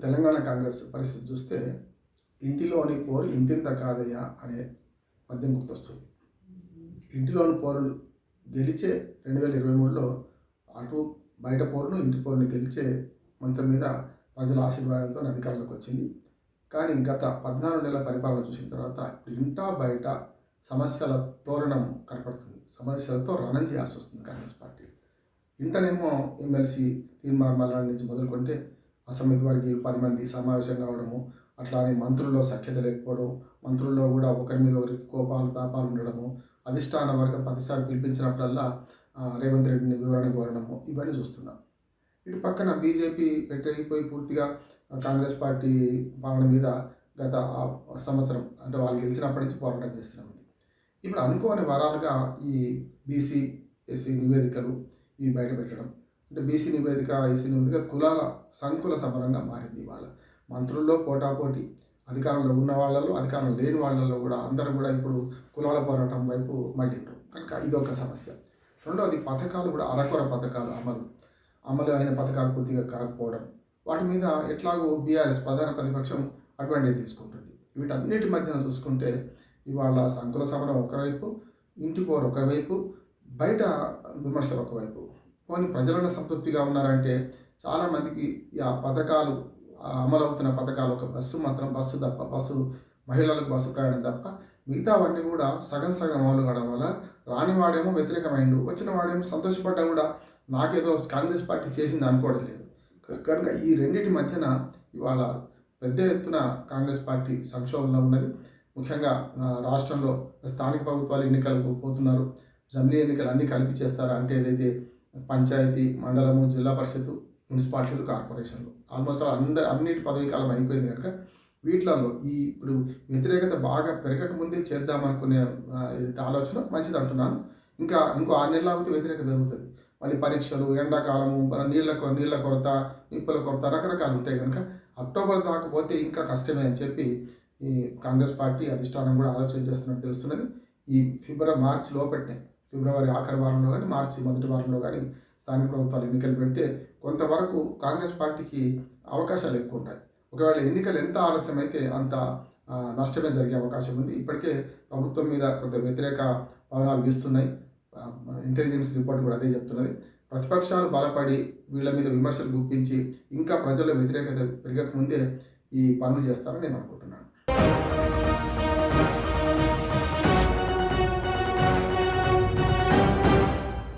తెలంగాణ కాంగ్రెస్ పరిస్థితి చూస్తే ఇంటిలోని పోరు ఇంతింత కాదయ్యా అనే పద్యం గుర్తొస్తుంది. ఇంటిలోని పోరును గెలిచే 2023లో అటు బయట పోరును ఇంటి పోరును గెలిచే మంత్రం మీద ప్రజల ఆశీర్వాదంతో అధికారంలోకి వచ్చింది. కానీ గత 14 నెలల పరిపాలన చూసిన తర్వాత ఇంటా బయట సమస్యల తోరణం కనపడుతుంది. సమస్యలతో రణం చేయాల్సి వస్తుంది కాంగ్రెస్ పార్టీ. ఇంటనేమో ఎమ్మెల్సీ తీర్మార్మల నుంచి మొదలుకుంటే అసెంబ్లీ వారికి 10 మంది సమావేశం కావడము, అట్లానే మంత్రుల్లో సఖ్యత లేకపోవడం, మంత్రుల్లో కూడా ఒకరి మీద ఒకరికి కోపాలు తాపాలు ఉండడము, అధిష్టాన వర్గం ప్రతిసారి పిలిపించినప్పుడల్లా రేవంత్ రెడ్డిని వివరణ కోరడము, ఇవన్నీ చూస్తున్నాం. ఇటు పక్కన బీజేపీ పెట్టిపోయి పూర్తిగా కాంగ్రెస్ పార్టీ పాలన మీద గత సంవత్సరం అంటే వాళ్ళు గెలిచినప్పటి నుంచి పోరాటం చేస్తున్నాం. ఇప్పుడు అనుకోని వరాలుగా ఈ బీసీ ఎస్సీ నివేదికలు ఇవి బయట పెట్టడం, అంటే బీసీ నివేదిక ఎస్సీ నివేదిక కులాల సంకుల సమరంగా మారింది. వాళ్ళ మంత్రుల్లో పోటాపోటీ, అధికారంలో ఉన్న వాళ్ళలో అధికారం లేని వాళ్ళలో కూడా అందరూ కూడా ఇప్పుడు కులాల పోరాటం వైపు మళ్ళింటారు. కనుక ఇదొక సమస్య. రెండవది పథకాలు కూడా అరకొర పథకాలు అమలు అయిన పథకాలు పూర్తిగా కాకపోవడం, వాటి మీద ఎట్లాగో బీఆర్ఎస్ ప్రధాన ప్రతిపక్షం అడ్వాంటేజ్ తీసుకుంటుంది. వీటన్నిటి మధ్యన చూసుకుంటే ఇవాళ సంకుల సమరం ఒకవైపు, ఇంటి పోరు ఒకవైపు, బయట విమర్శలు ఒకవైపు. పోనీ ప్రజలను సంతృప్తిగా ఉన్నారంటే చాలామందికి ఆ పథకాలు అమలవుతున్న పథకాలు ఒక బస్సు మహిళలకు బస్సు ప్రయాణం తప్ప మిగతావన్నీ కూడా సగం అమలు కావడం వల్ల రాని వాడేమో వ్యతిరేకమైండు, వచ్చిన వాడేమో సంతోషపడ్డా కూడా నాకేదో కాంగ్రెస్ పార్టీ చేసింది అనుకోవడం లేదు. కనుక ఈ రెండింటి మధ్యన ఇవాళ పెద్ద ఎత్తున కాంగ్రెస్ పార్టీ సంక్షోభంలో ఉన్నది. ముఖ్యంగా రాష్ట్రంలో స్థానిక ప్రభుత్వాలు ఎన్నికలకు పోతున్నారు. జమిలీ ఎన్నికలు అన్నీ కలిపి చేస్తారా అంటే ఏదైతే పంచాయతీ, మండలము, జిల్లా పరిషత్తు, మున్సిపాలిటీలు, కార్పొరేషన్లు ఆల్మోస్ట్ అన్నిటి పదవీ కాలం అయిపోయింది. కనుక వీటిలలో ఇప్పుడు వ్యతిరేకత బాగా పెరగకముందే చేద్దామనుకునే ఏదైతే ఆలోచన మంచిది అంటున్నాను. ఇంకో 6 నెలలు ఆగితే వ్యతిరేకత పెరుగుతుంది. మళ్ళీ పరీక్షలు, ఎండాకాలము, నీళ్ళ కొరత, నిప్పుల కొరత రకరకాలు ఉంటాయి. కనుక అక్టోబర్ దాకా పోతే ఇంకా కష్టమే అని చెప్పి ఈ కాంగ్రెస్ పార్టీ అధిష్టానం కూడా ఆలోచన చేస్తున్నట్టు తెలుస్తున్నది. ఈ మార్చి లోపట్నే, ఫిబ్రవరి ఆఖరి వారంలో కానీ మార్చి మొదటి వారంలో కానీ స్థానిక ప్రభుత్వాలు ఎన్నికలు పెడితే కొంతవరకు కాంగ్రెస్ పార్టీకి అవకాశాలు ఎక్కువ ఉంటాయి. ఒకవేళ ఎన్నికలు ఎంత ఆలస్యమైతే అంత నష్టమే జరిగే అవకాశం ఉంది. ఇప్పటికే ప్రభుత్వం మీద కొంత వ్యతిరేక పవనాలు వీస్తున్నాయి. ఇంటెలిజెన్స్ రిపోర్ట్ కూడా అదే చెప్తున్నది. ప్రతిపక్షాలు బలపడి వీళ్ళ మీద విమర్శలు గుప్పించి ఇంకా ప్రజల వ్యతిరేకత పెరగకముందే ఈ పనులు చేస్తారని నేను అనుకుంటున్నాను.